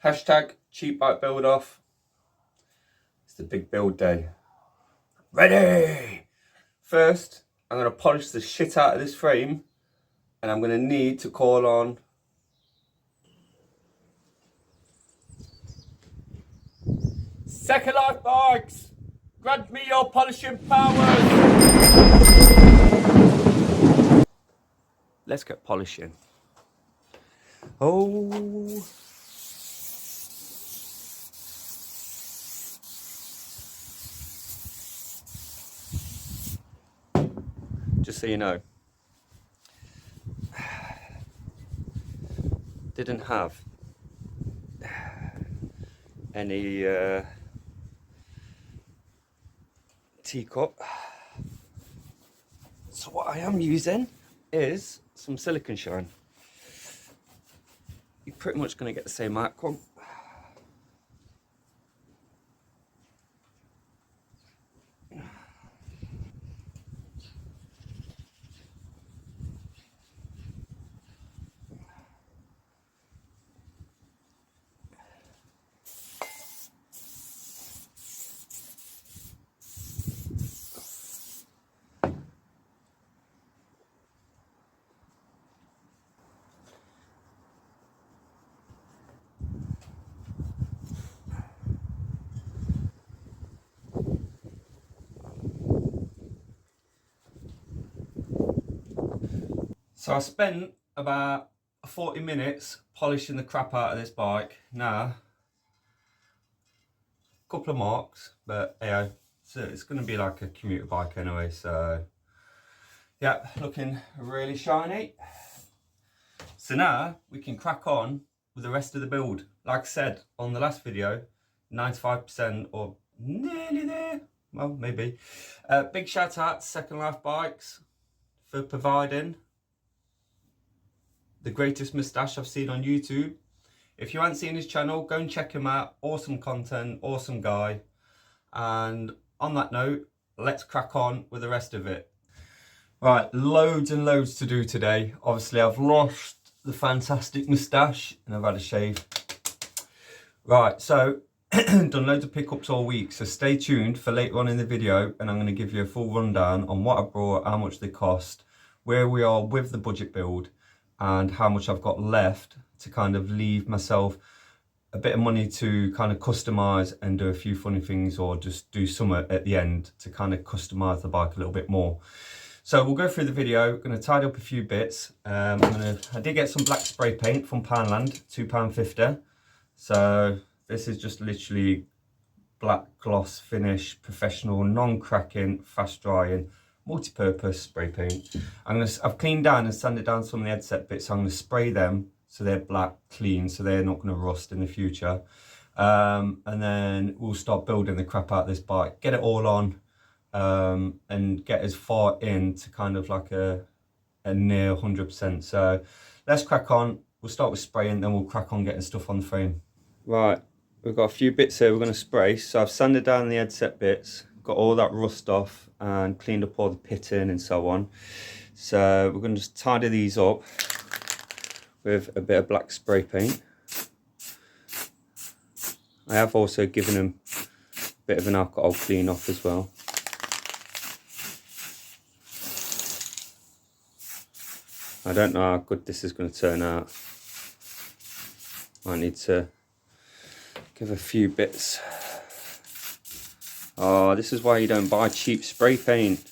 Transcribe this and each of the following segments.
Hashtag cheap bike build off. It's the big build day. Ready! First, I'm going to polish the shit out of this frame, and I'm going to need to call on Second Life Bikes. Grant me your polishing powers. Let's get polishing. Oh. Just so you know, didn't have any teacup. So what I am using is some silicone shine. You're pretty much going to get the same outcome. So I spent about 40 minutes polishing the crap out of this bike. Now, a couple of marks, but yeah, so it's going to be like a commuter bike anyway. So yeah, looking really shiny. So now we can crack on with the rest of the build. Like I said on the last video, 95% or nearly there. Well, maybe. Big shout out to Second Life Bikes for providing the greatest moustache I've seen on YouTube. If you haven't seen his channel, go and check him out. Awesome content, awesome guy. And on that note, let's crack on with the rest of it. Right, loads and loads to do today. Obviously, I've lost the fantastic moustache and I've had a shave. Right, so done loads of pickups all week, so stay tuned for later on in the video and I'm going to give you a full rundown on what I brought, how much they cost, where we are with the budget build, and how much I've got left to kind of leave myself a bit of money to kind of customize and do a few funny things, or just do some at the end to kind of customize the bike a little bit more. So we'll go through the video. Going to tidy up a few bits. I did get some black spray paint from Poundland, £2.50. So this is just literally black gloss finish, professional, non-cracking, fast drying, multi-purpose spray paint. I've cleaned down and sanded down some of the headset bits, so I'm going to spray them so they're black, clean, so they're not going to rust in the future. And then we'll start building the crap out of this bike, get it all on, and get as far in to kind of like a near 100%. So let's crack on. We'll start with spraying, then we'll crack on getting stuff on the frame. Right, we've got a few bits here we're going to spray. So I've sanded down the headset bits, got all that rust off and cleaned up all the pitting and so on. So we're going to just tidy these up with a bit of black spray paint. I have also given them a bit of an alcohol clean off as well. I don't know how good this is going to turn out. I need to give a few bits. Oh, this is why you don't buy cheap spray paint.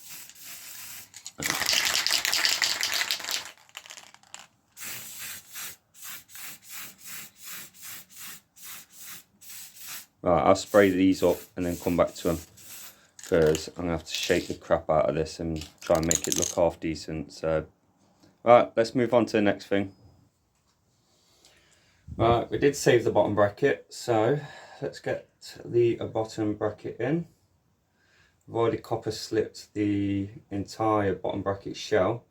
Right, I'll spray these up and then come back to them, because I'm going to have to shake the crap out of this and try and make it look half decent. So, right, let's move on to the next thing. Right, we did save the bottom bracket, so let's get the bottom bracket in. I've already copper slipped the entire bottom bracket shell,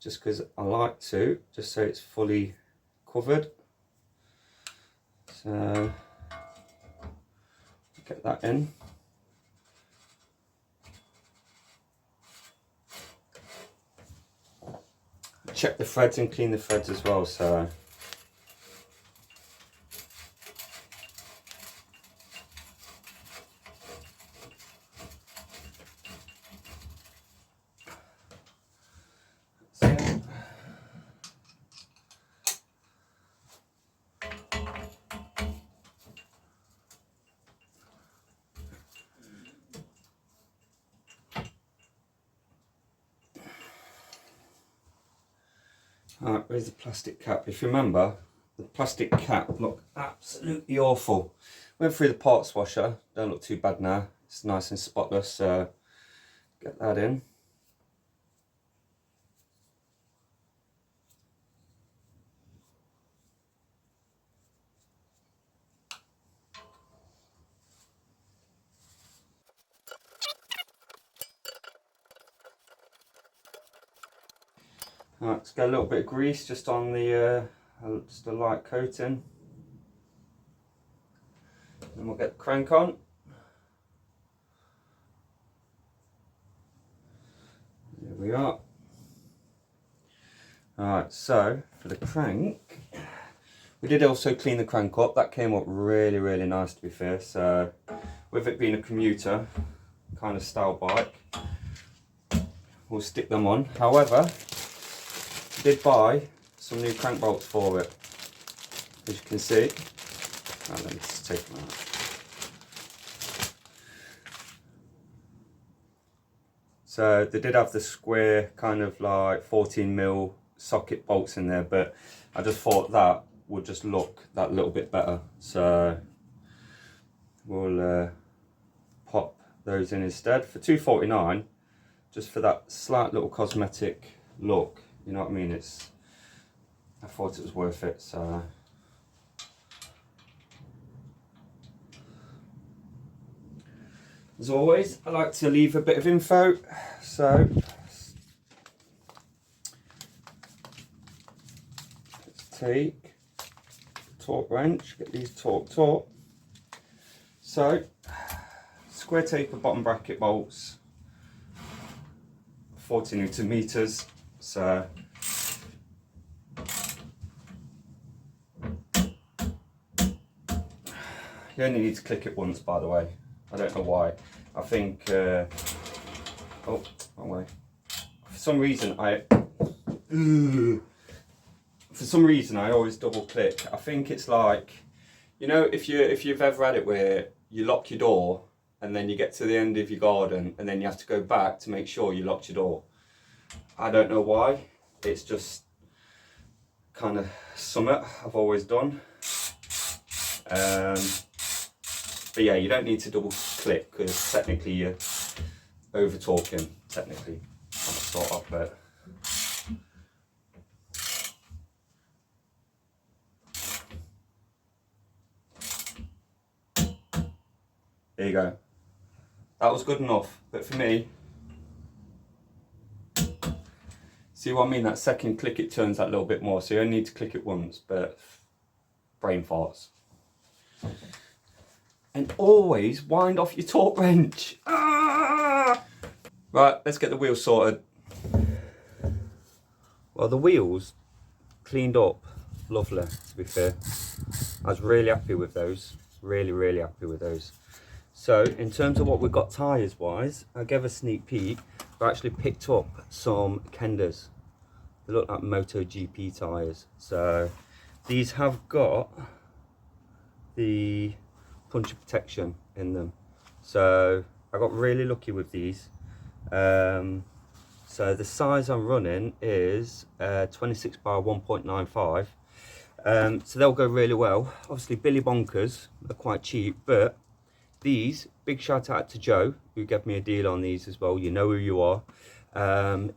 just because I like to, just so it's fully covered. So get that in. Check the threads and clean the threads as well. So Alright, where's the plastic cap? If you remember, the plastic cap looked absolutely awful. Went through the parts washer, don't look too bad now. It's nice and spotless, so get that in. Alright, let's get a little bit of grease just on the, just a light coating. And we'll get the crank on. There we are. Alright, so for the crank, we did also clean the crank up. That came up really, really nice, to be fair. So with it being a commuter kind of style bike, we'll stick them on. However, I did buy some new crank bolts for it, as you can see. Right, let me just take them out. So they did have the square kind of like 14mm socket bolts in there, but I just thought that would just look that little bit better. So we'll pop those in instead for $2.49, just for that slight little cosmetic look. You know what I mean? I thought it was worth it. So as always, I like to leave a bit of info. So let's take the torque wrench, get these torqued up. So square taper bottom bracket bolts, 40 Newton meters. So you only need to click it once, by the way. I don't know why. I think, oh, wrong way. For some reason I always double click. I think it's like, you know, if you've ever had it where you lock your door and then you get to the end of your garden and then you have to go back to make sure you locked your door. I don't know why. It's just kind of something I've always done. But yeah, you don't need to double click because technically you're over talking. Technically, I'm sort of, but there you go. That was good enough. But for me, see what I mean? That second click, it turns that little bit more. So you only need to click it once, but brain farts. And always wind off your torque wrench. Ah! Right, let's get the wheels sorted. Well, the wheels cleaned up lovely, to be fair. I was really happy with those. Really happy with those. So in terms of what we've got tyres wise, I gave a sneak peek. I actually picked up some Kenders. They look like MotoGP tyres. So these have got the puncture protection in them. So I got really lucky with these. So the size I'm running is 26 by 1.95. So they'll go really well. Obviously Billy Bonkers are quite cheap, but these, big shout out to Joe who gave me a deal on these as well. You know who you are.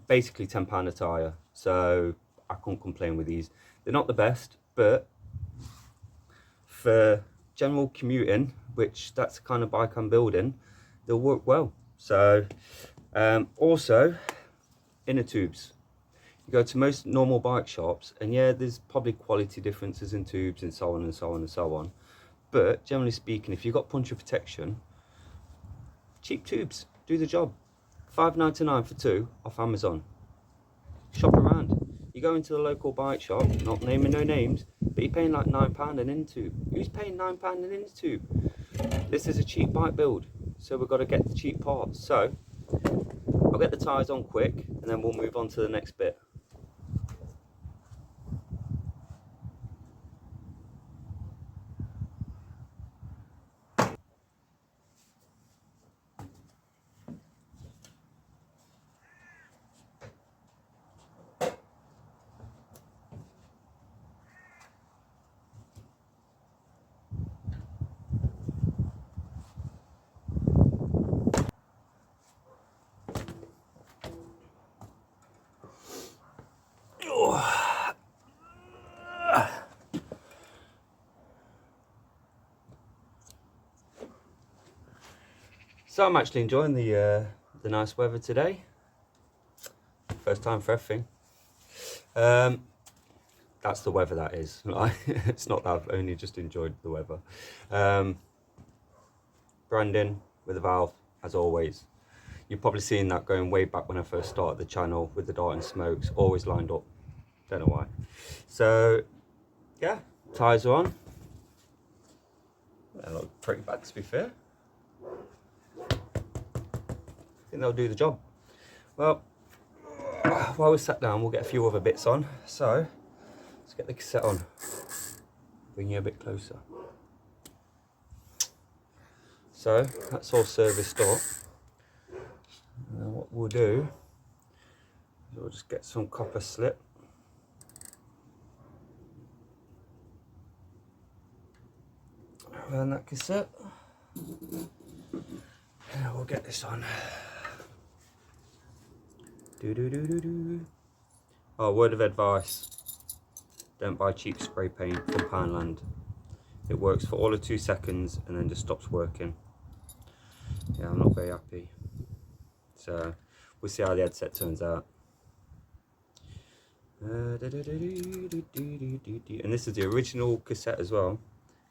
Basically £10 a tyre, so I can't complain with these. They're not the best, but for general commuting, which that's the kind of bike I'm building, they'll work well. So also inner tubes. You go to most normal bike shops and yeah, there's probably quality differences in tubes and so on and so on and so on, but generally speaking, if you've got puncture protection, cheap tubes do the job. $5.99 for 2 off Amazon. Shop around. You go into the local bike shop, not naming no names, but you're paying like £9 an inner tube. Who's paying £9 an inner tube? This is a cheap bike build, so we've got to get the cheap parts. So I'll get the tyres on quick and then we'll move on to the next bit. So I'm actually enjoying the nice weather today. First time for everything. That's the weather, that is. It's not that I've only just enjoyed the weather. Brandon with a valve, as always. You've probably seen that going way back when I first started the channel with the Darting Smokes, always lined up. Don't know why. So, yeah, tyres are on. They look pretty bad, to be fair. I think they'll do the job. Well, while we're sat down, we'll get a few other bits on. So, let's get the cassette on. Bring you a bit closer. So, that's all serviced up. And what we'll do is we'll just get some copper slip. Around that cassette. And we'll get this on. Oh, word of advice. Don't buy cheap spray paint from Poundland. It works for all of 2 seconds and then just stops working. Yeah, I'm not very happy. So, we'll see how the headset turns out. And this is the original cassette as well.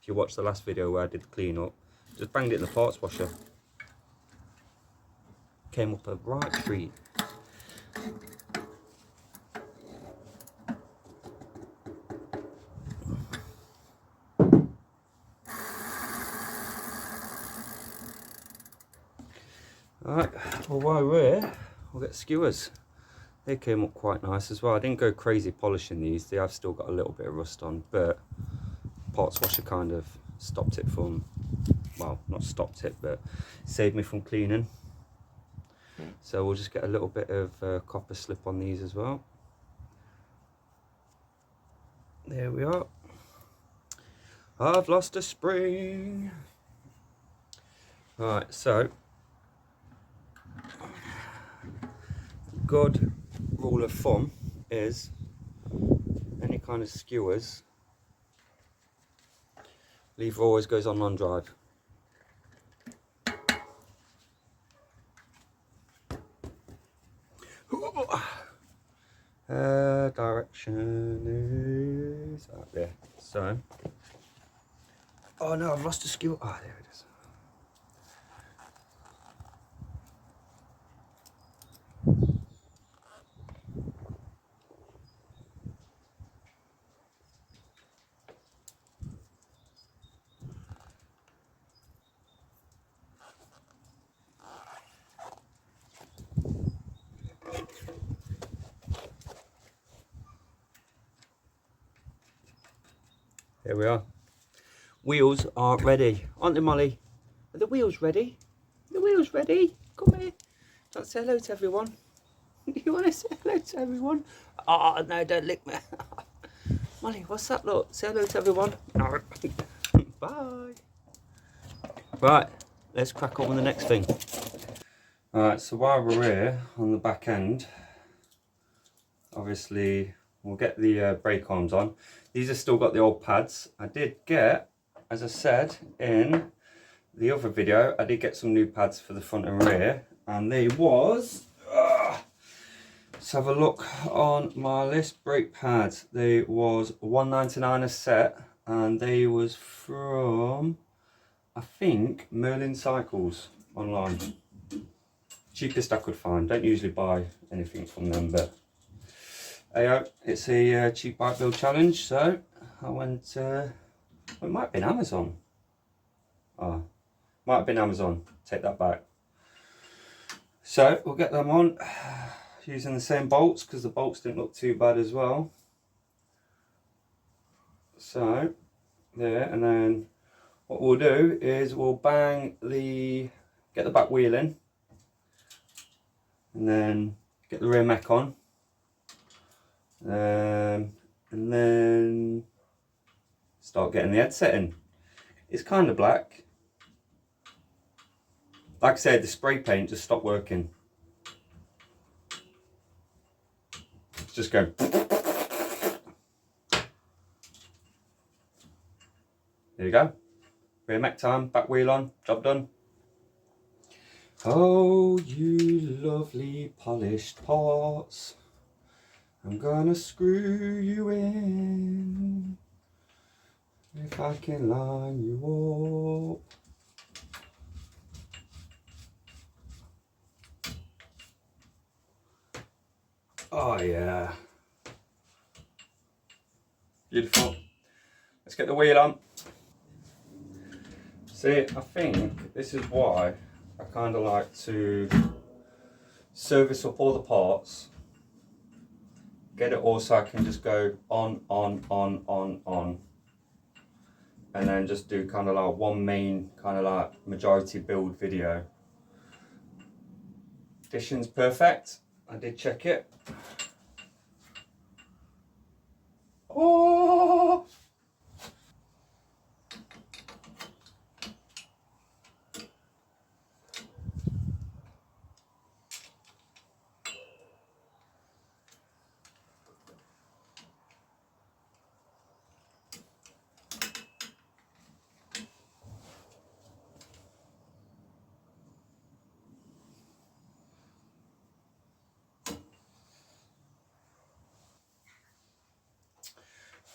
If you watched the last video where I did the clean up, just banged it in the parts washer. Came up a right treat. Alright, well while we're here, we'll get skewers. They came up quite nice as well. I didn't go crazy polishing these, they have still got a little bit of rust on, but parts washer kind of stopped it from, well, not stopped it, but saved me from cleaning. So we'll just get a little bit of copper slip on these as well. There we are. I've lost a spring. Alright, so good rule of thumb is any kind of skewers, lever always goes on non-drive. Direction is out there. So, oh no, I've lost a skewer. Oh, there it is. Here we are. Wheels are ready, aren't they, Molly? Are the wheels ready? Are the wheels ready? Come here. Don't say hello to everyone. You want to say hello to everyone? Oh, no, don't lick me. Molly, what's that look? Say hello to everyone. No. Bye. Right, let's crack on with the next thing. Alright, so while we're here on the back end, obviously we'll get the brake arms on. These have still got the old pads. I did get, as I said in the other video, I did get some new pads for the front and rear, and they was, let's have a look on my list. Brake pads, they was $1.99 a set, and they was from, I think, Merlin Cycles online. Cheapest I could find. Don't usually buy anything from them, but hey, it's a cheap bike build challenge, so I went, it might have been Amazon. Oh, might have been Amazon, take that back. So we'll get them on using the same bolts, because the bolts didn't look too bad as well. So there, and then what we'll do is we'll bang get the back wheel in, and then get the rear mech on. And then start getting the headset in. It's kind of black. Like I said, the spray paint just stopped working. It's just going. There you go. Rear mech time, back wheel on, job done. Oh, you lovely polished parts, I'm gonna screw you in if I can line you up. Oh yeah. Beautiful. Let's get the wheel on. See, I think this is why I kind of like to service up all the parts, get it all so I can just go on, and then just do kind of like one main kind of like majority build video. Addition's perfect. I did check it. Oh!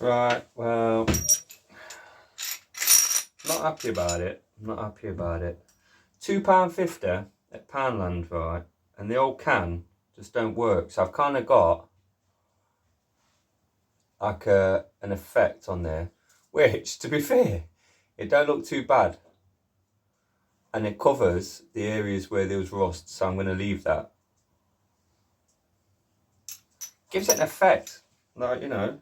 Right, well, not happy about it. Not happy about it. £2.50 at Poundland, right? And the old can just don't work. So I've kind of got like an effect on there, which, to be fair, it don't look too bad. And it covers the areas where there was rust, so I'm going to leave that. Gives it an effect, like, you know.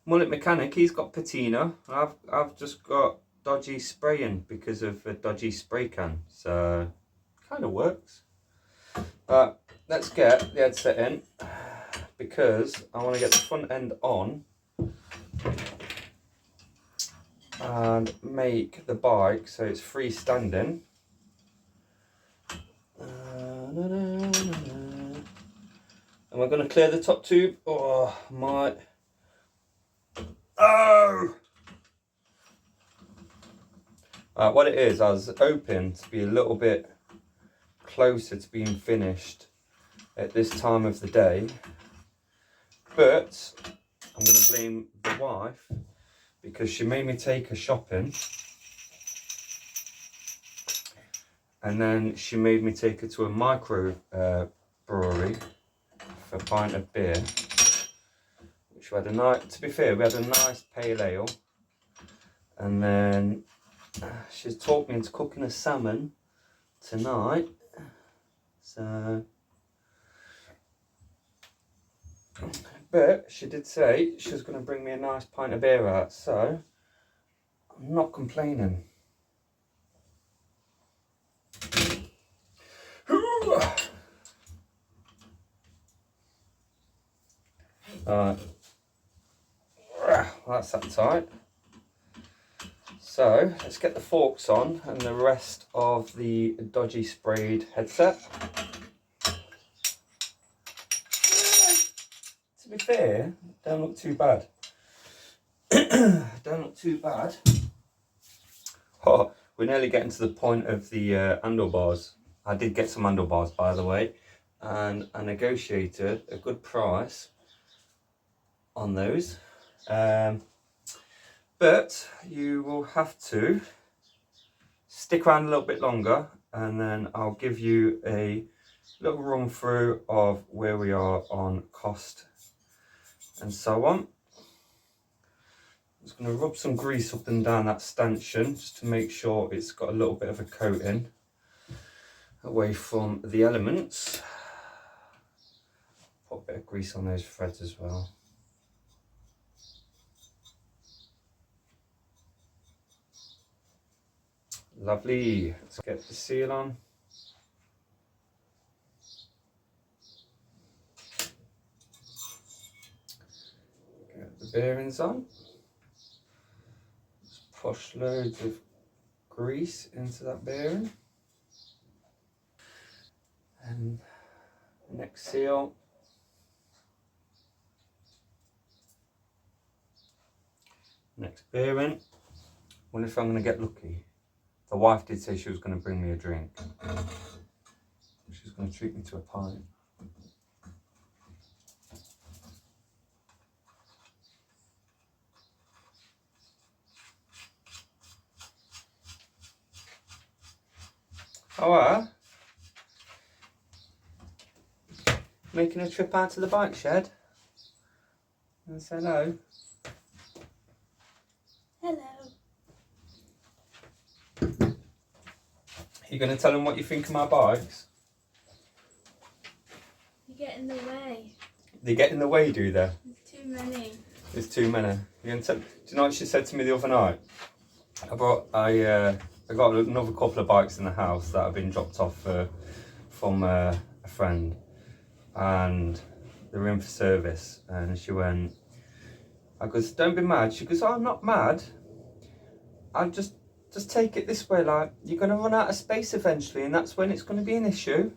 Mullet Mechanic, he's got patina. I've just got dodgy spraying because of a dodgy spray can, so kind of works. But let's get the headset in because I want to get the front end on and make the bike so it's freestanding. And we're going to clear the top tube. Oh my! Oh! What it is, I was hoping to be a little bit closer to being finished at this time of the day, but I'm going to blame the wife because she made me take her shopping, and then she made me take her to a micro brewery for a pint of beer, which we had a night. To be fair, we had a nice pale ale, and then she's talked me into cooking a salmon tonight. So, but she did say she was going to bring me a nice pint of beer out, so I'm not complaining. Alright, that's that tight. So let's get the forks on and the rest of the dodgy sprayed headset. To be fair, don't look too bad. Don't look too bad. Oh, we're nearly getting to the point of the handlebars. I did get some handlebars, by the way, and I negotiated a good price on those. But you will have to stick around a little bit longer, and then I'll give you a little run through of where we are on cost and so on. I'm just going to rub some grease up and down that stanchion just to make sure it's got a little bit of a coating away from the elements. Put a bit of grease on those threads as well. Lovely. Let's get the seal on. Get the bearings on. Just push loads of grease into that bearing. And next seal. Next bearing. Wonder if I'm going to get lucky. The wife did say she was going to bring me a drink. She's going to treat me to a pint. Oh, making a trip out to the bike shed? And say hello. Hello. You going to tell them what you think of my bikes? You get in the way. They get in the way, do they? There's too many. There's too many. Do you know what she said to me the other night? I got another couple of bikes in the house that have been dropped off from a friend, and they were in for service. And she went, I goes, don't be mad. She goes, oh, I'm not mad. I'll just take it this way, like, you're going to run out of space eventually, and that's when it's going to be an issue.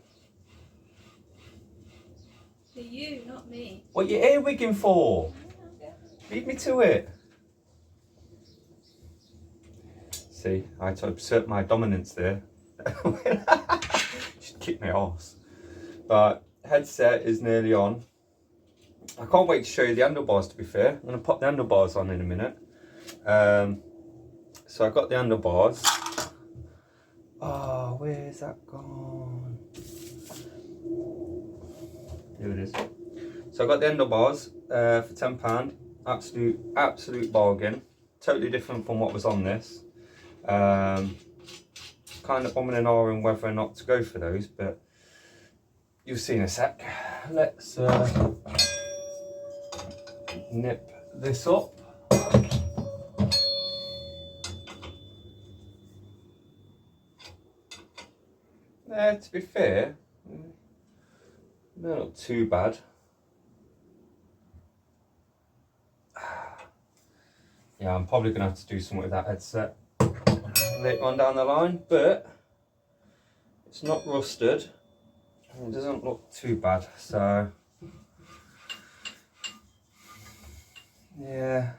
For you, not me. What you earwigging for? Leave me to it. See, I had to assert my dominance there. She'd kick my arse. But headset is nearly on. I can't wait to show you the handlebars, to be fair. I'm going to pop the handlebars on in a minute. So I got the handlebars. Oh, where's that gone? Here it is. So I got the handlebars for £10. Absolute bargain. Totally different from what was on this. Kind of umming and ahhing whether or not to go for those, but you'll see in a sec. Let's nip this up. To be fair, they're not too bad. Yeah, I'm probably going to have to do something with that headset later on down the line, but it's not rusted. It doesn't look too bad, so yeah.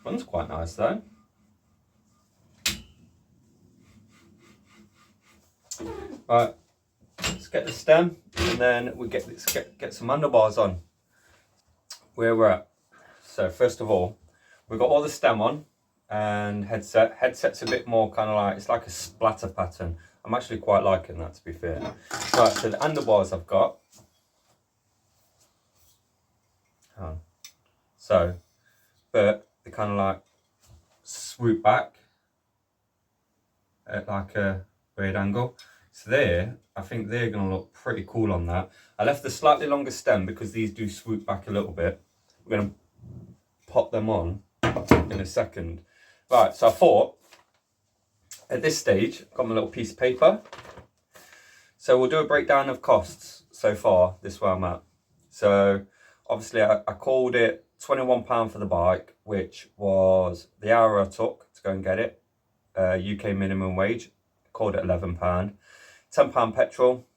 Runs quite nice though. Right, let's get the stem, and then we get some handlebars on. Where we're at. So first of all, we've got all the stem on and headset. Headset's a bit more kind of like, it's like a splatter pattern. I'm actually quite liking that, to be fair. Right, so the handlebars I've got. So, but they kind of like swoop back at like a weird angle. So there, I think they're going to look pretty cool on that. I left the slightly longer stem because these do swoop back a little bit. We're going to pop them on in a second. Right, so I thought, at this stage, I've got my little piece of paper. So we'll do a breakdown of costs so far, this is where I'm at. So obviously I called it £21 for the bike, which was the hour I took to go and get it. UK minimum wage, called it £11. £10 petrol,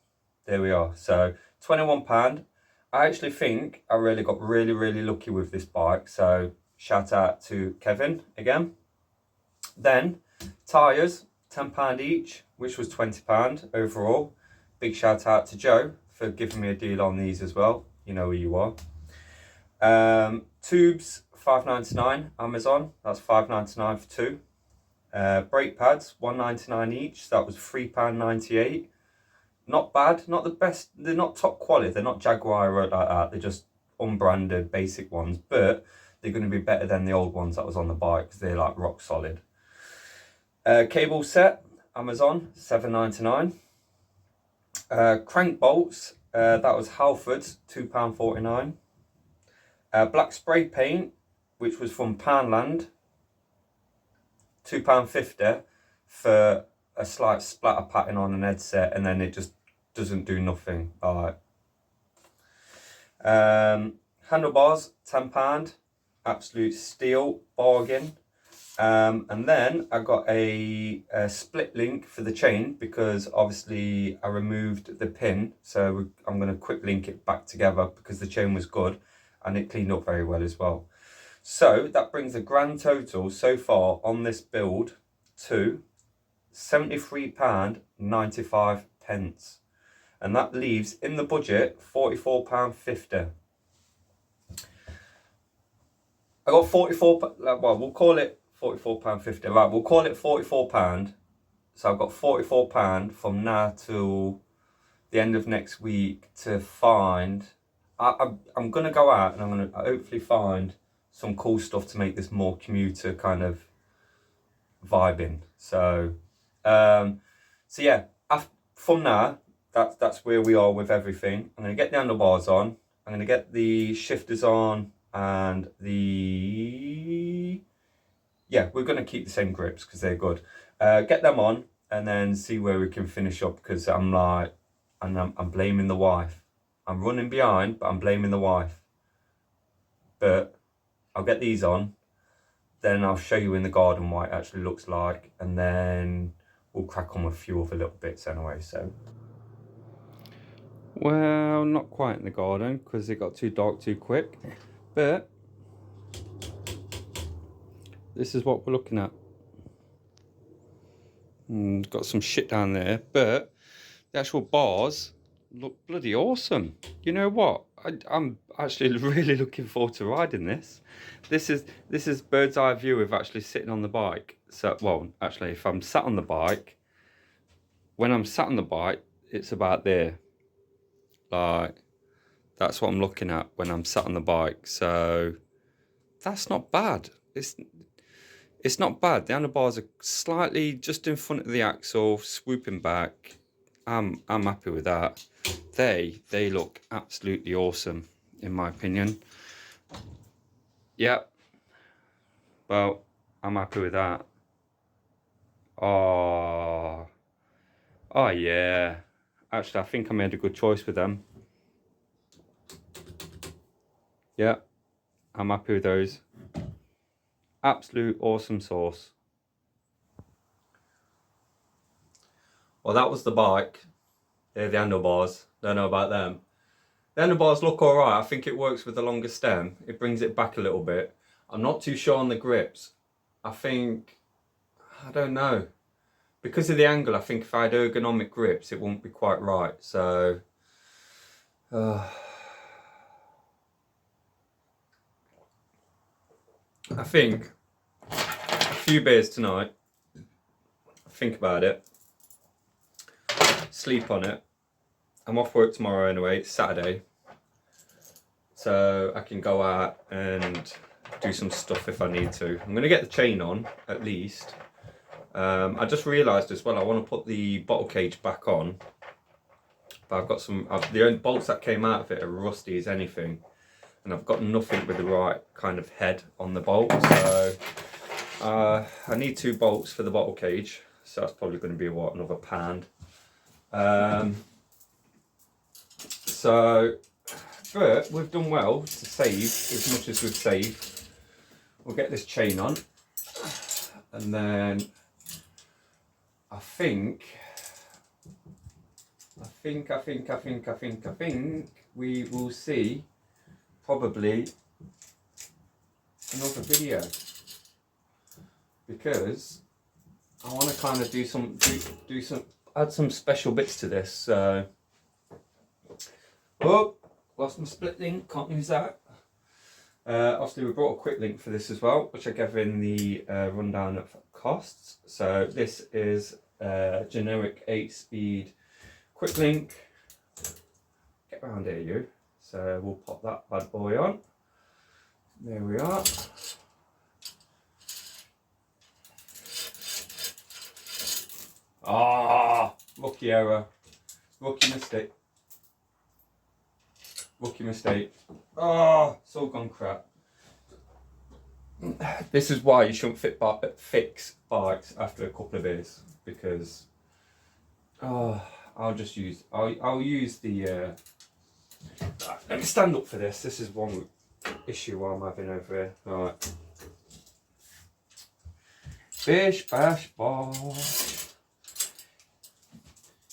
there we are. So £21. I actually think I really got really lucky with this bike. So shout out to Kevin again. Then tyres, £10 each, which was £20 overall. Big shout out to Joe for giving me a deal on these as well. You know who you are. Tubes, £5.99 Amazon. That's £5.99 for two. Brake pads, £1.99 each. So that was £3.98. Not bad, not the best. They're not top quality. They're not Jaguar or like that. They're just unbranded basic ones, but they're going to be better than the old ones that was on the bike because they're like rock solid. Cable set, Amazon, £7.99. Crank bolts, that was Halfords, £2.49. Black spray paint, which was from Poundland, £2.50 for a slight splatter pattern on an headset, and then it just doesn't do nothing. Alright. Handlebars, £10, absolute steal, bargain. And then I got a split link for the chain because obviously I removed the pin, so I'm going to quick link it back together because the chain was good and it cleaned up very well as well. So that brings the grand total so far on this build to £73.95. And that leaves in the budget £44.50. I got £44, well, we'll call it £44.50. Right, we'll call it £44. So I've got £44 from now till the end of next week to find. I'm going to go out and I'm going to hopefully find some cool stuff to make this more commuter kind of vibing. So, yeah, from now, that's where we are with everything. I'm going to get the handlebars on. I'm going to get the shifters on. And we're going to keep the same grips because they're good. Get them on and then see where we can finish up, because I'm blaming the wife. I'm running behind, but I'm blaming the wife. But I'll get these on, then I'll show you in the garden what it actually looks like, and then we'll crack on with a few other little bits anyway. So, well, not quite in the garden because it got too dark too quick. But this is what we're looking at. Got some shit down there, but the actual bars look bloody awesome. You know what? I'm actually really looking forward to riding this. This is bird's eye view of actually sitting on the bike. So, well, actually, if I'm sat on the bike, when I'm sat on the bike, it's about there. Like, that's what I'm looking at when I'm sat on the bike. So that's not bad. It's not bad. The handlebars are slightly just in front of the axle, swooping back. I'm happy with that. They look absolutely awesome, in my opinion. Yep. Well, I'm happy with that. Oh yeah. Actually, I think I made a good choice with them. Yeah, I'm happy with those. Absolute awesome sauce. Well, that was the bike. They're the handlebars. Don't know about them. The handlebars look alright. I think it works with the longer stem. It brings it back a little bit. I'm not too sure on the grips. I don't know. Because of the angle, I think if I had ergonomic grips, it wouldn't be quite right. So, I think a few beers tonight, think about it, sleep on it. I'm off work tomorrow anyway, it's Saturday, so I can go out and do some stuff if I need to. I'm going to get the chain on at least. I just realised as well I want to put the bottle cage back on, but I've got the only bolts that came out of it are rusty as anything. And I've got nothing with the right kind of head on the bolt, so I need 2 bolts for the bottle cage, so that's probably going to be another £1. But we've done well to save as much as we've saved. We'll get this chain on, and then I think we will see probably another video, because I want to kind of add some special bits to this. So, oh, lost my split link, can't use that. Obviously we brought a quick link for this as well, which I gave in the rundown of costs. So this is a generic 8-speed quick link. Get around here, you. So we'll pop that bad boy on. There we are. Ah, rookie error. Rookie mistake. Rookie mistake. Oh, it's all gone crap. This is why you shouldn't fix bikes after a couple of beers, because I'll use the let me stand up for this. This is one issue I'm having over here. Right. Bish bash bosh.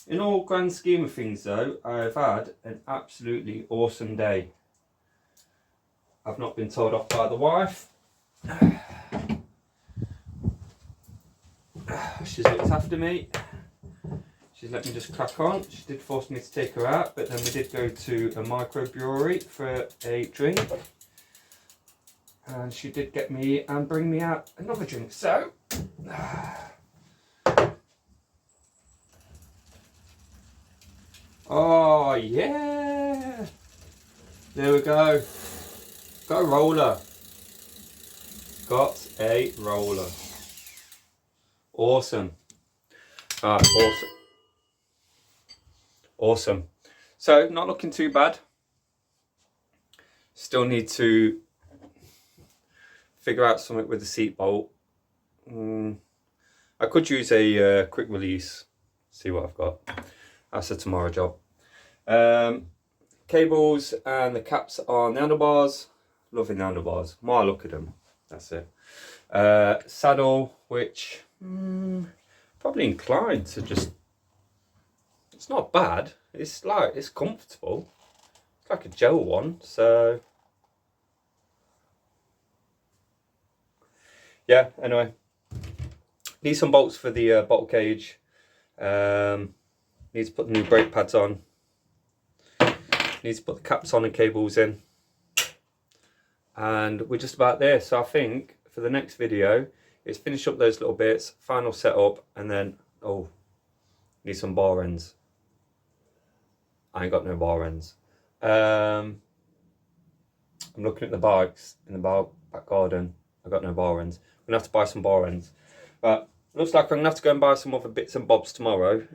In all grand scheme of things though, I've had an absolutely awesome day. I've not been told off by the wife. She's looked after me. She's let me just crack on. She did force me to take her out, but then we did go to a microbrewery for a drink. And she did get me and bring me out another drink. So, oh yeah, there we go. Got a roller. Got a roller. Awesome. Awesome. Awesome. So, not looking too bad. Still need to figure out something with the seat bolt. I could use a quick release. See what I've got. That's a tomorrow job. Cables and the caps are handlebars. Loving the handlebars. More I look at them. That's it. Saddle, which probably inclined to just. It's not bad. It's comfortable. It's like a gel one. So yeah. Anyway, need some bolts for the bottle cage. Need to put the new brake pads on. Need to put the caps on and cables in. And we're just about there. So I think for the next video, is finish up those little bits, final setup, and then, need some bar ends. I ain't got no bar ends. I'm looking at the bikes in the back garden. I got no bar ends. I'm gonna have to buy some bar ends. But looks like I'm gonna have to go and buy some other bits and bobs tomorrow.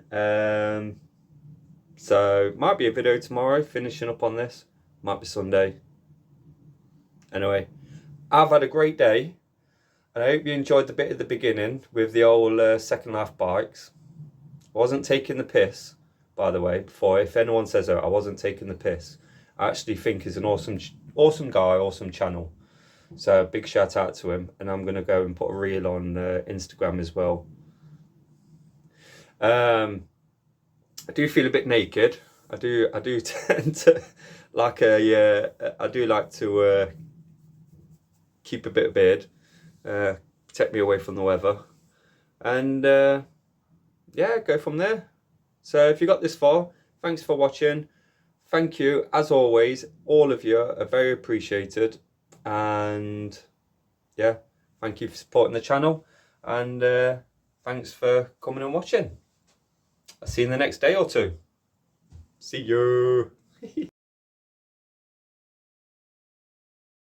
So might be a video tomorrow finishing up on this. Might be Sunday. Anyway, I've had a great day. And I hope you enjoyed the bit at the beginning with the old Second Life bikes. I wasn't taking the piss, by the way, before. If anyone says I wasn't taking the piss, I actually think he's an awesome guy, awesome channel. So big shout out to him. And I'm going to go and put a reel on Instagram as well. I do feel a bit naked. I do tend to like I do like to keep a bit of beard. Protect me away from the weather, and yeah, go from there. So if you got this far, thanks for watching. Thank you, as always. All of you are very appreciated, and yeah, thank you for supporting the channel, and thanks for coming and watching. I'll see you in the next day or two. See you.